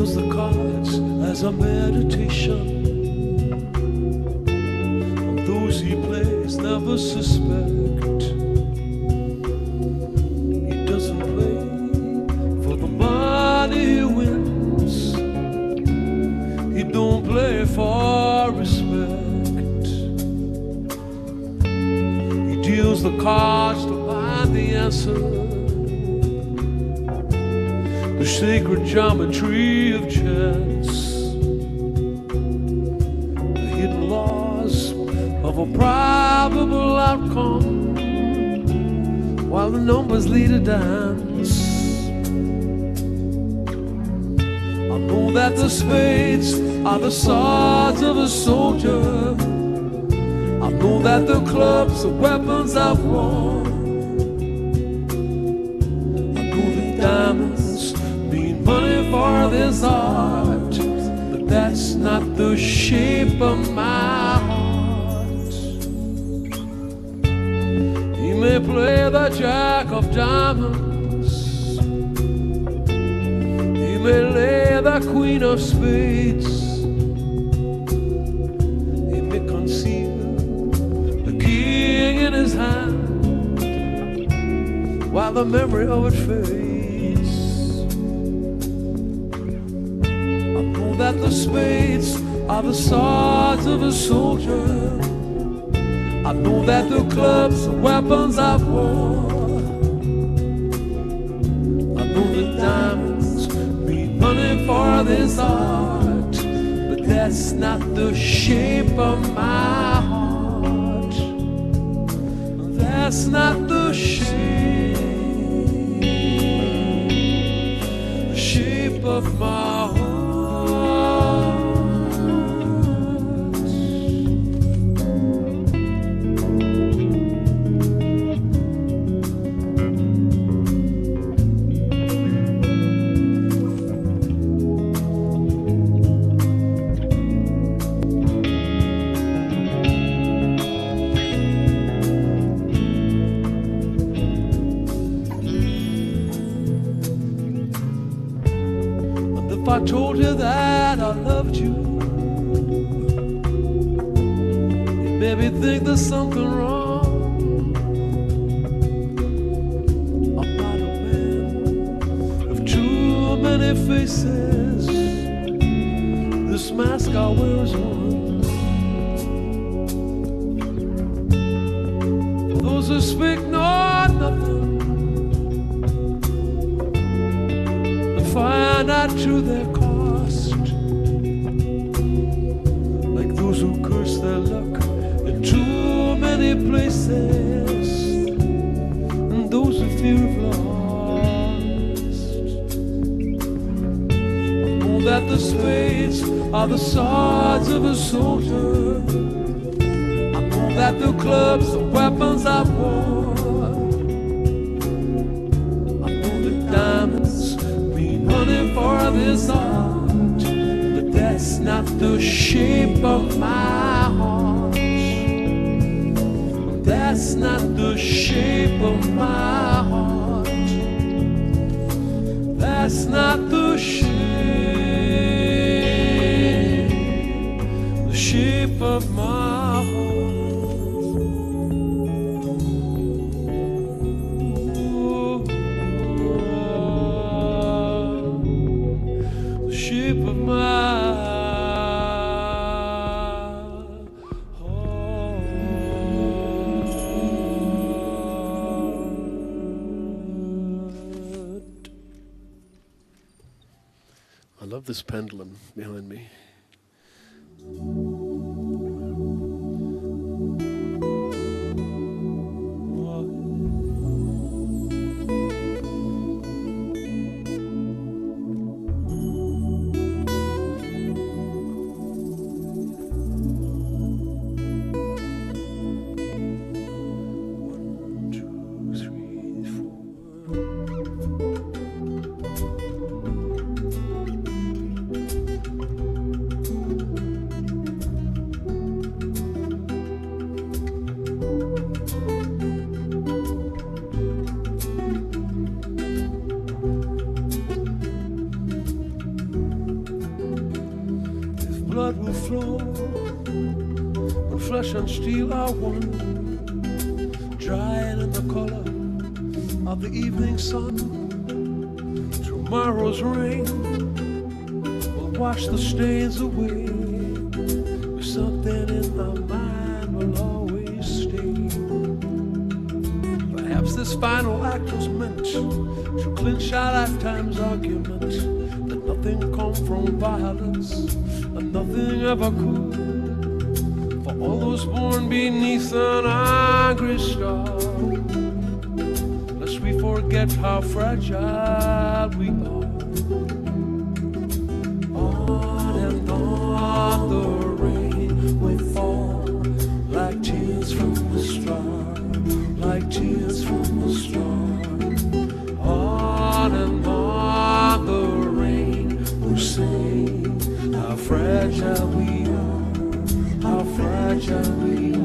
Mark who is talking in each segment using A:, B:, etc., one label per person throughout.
A: deals the cards as a meditation. And those he plays never suspect. He doesn't play for the money he wins. He don't play for respect. He deals the cards to find the answer. The sacred geometry of chance, the hidden laws of a probable outcome, while the numbers lead a dance. I know that the spades are the swords of a soldier. I know that the clubs are weapons of war. I know the diamonds mean money for this art, but that's not the shape of my heart. He may play the jack of diamonds, he may lay the queen of spades, he may conceal the king in his hand while the memory of it fades. That the spades are the swords of a soldier. I know that the clubs are weapons of war. I know the diamonds mean money for this art, but that's not the shape of my heart. That's not the shape of my heart. If I told you that I loved you, you made me think there's something wrong. I'm not a man of too many faces. This mask I wear is one. Those who speak know nothing find out to their cost, like those who curse their luck in too many places, and those who fear of lost. I know that the spades are the swords of a soldier. I know that the clubs are weapons of war. I know the diamonds for this art, but that's not the shape of my heart. That's not the shape of my heart. That's not the shape of my heart. Shape of my heart. I love this pendulum behind me. blood will flow when flesh and steel are one, drying in the color of the evening sun. Tomorrow's rain will wash the stains away, but something in my mind will always stay. Perhaps this final act was meant to clinch our lifetime's argument that nothing comes from violence and nothing ever could. For all those born beneath an angry star, lest we forget how fragile we are. On and on the rain will fall like tears from the star, like tears from the star. On and on the rain will sing how fragile we are, how fragile we are.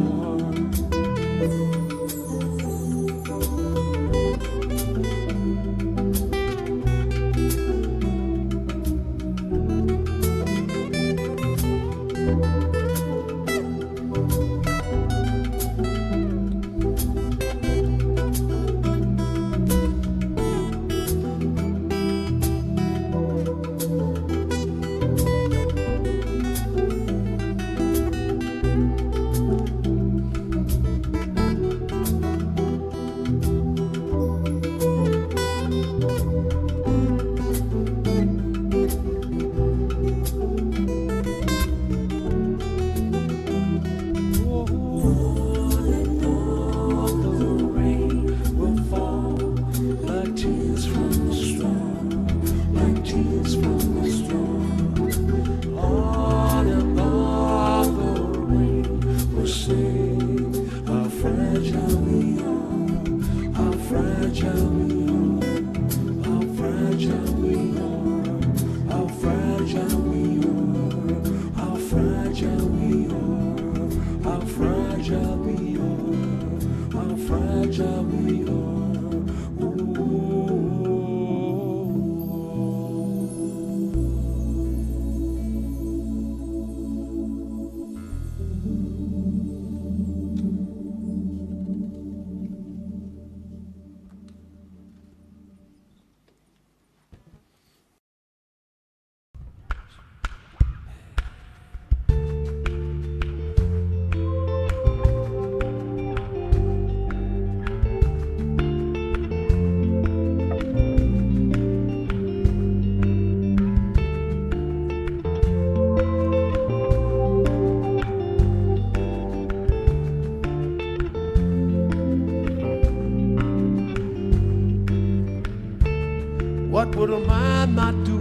A: What would a man not do?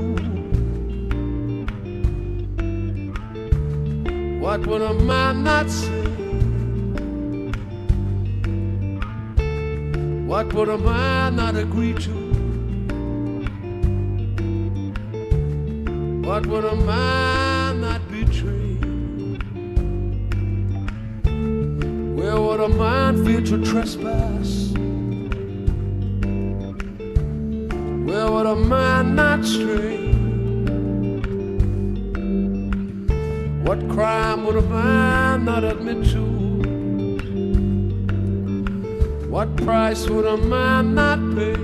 A: What would a man not say? What would a man not agree to? What would a man not betray? Where would a man fear to trespass? Where would a man not stray? What crime would a man not admit to? What price would a man not pay?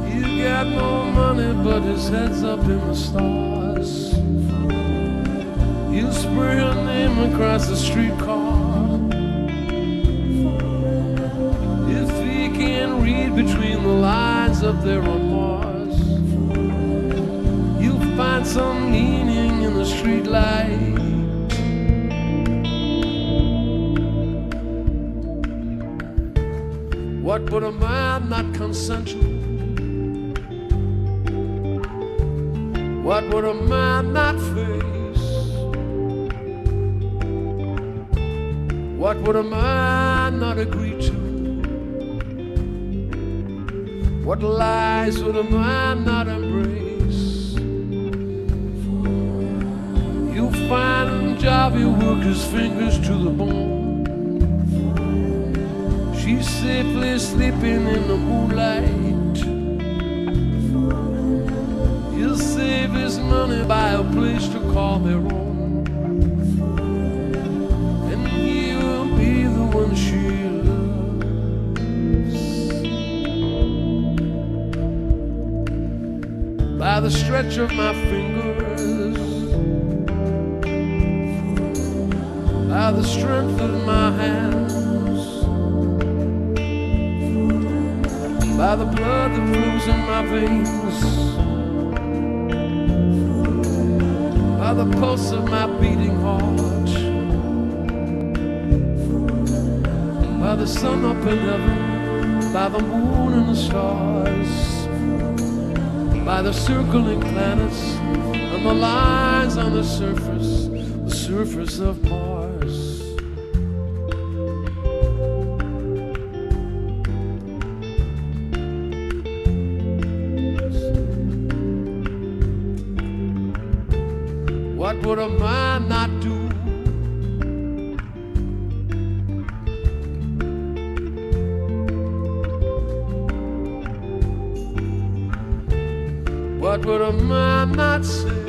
A: He's got no money, but his head's up in the stars. He'll spray her name across the streetcar. Can read between the lines up there on Mars. You'll find some meaning in the street light. What would a man not consent to? What would a man not face? What would a man not agree to? What lies would a man not embrace? You'll find Javi work his fingers to the bone. She's safely sleeping in the moonlight. He'll save save his money, buy a place to call their own, and he will be the one she loves. By the stretch of my fingers, by the strength of my hands, by the blood that flows in my veins, by the pulse of my beating heart, by the sun up in heaven, by the moon and the stars, by the circling planets and the lines on the surface of Mars. What would a man not do? What would a man not say?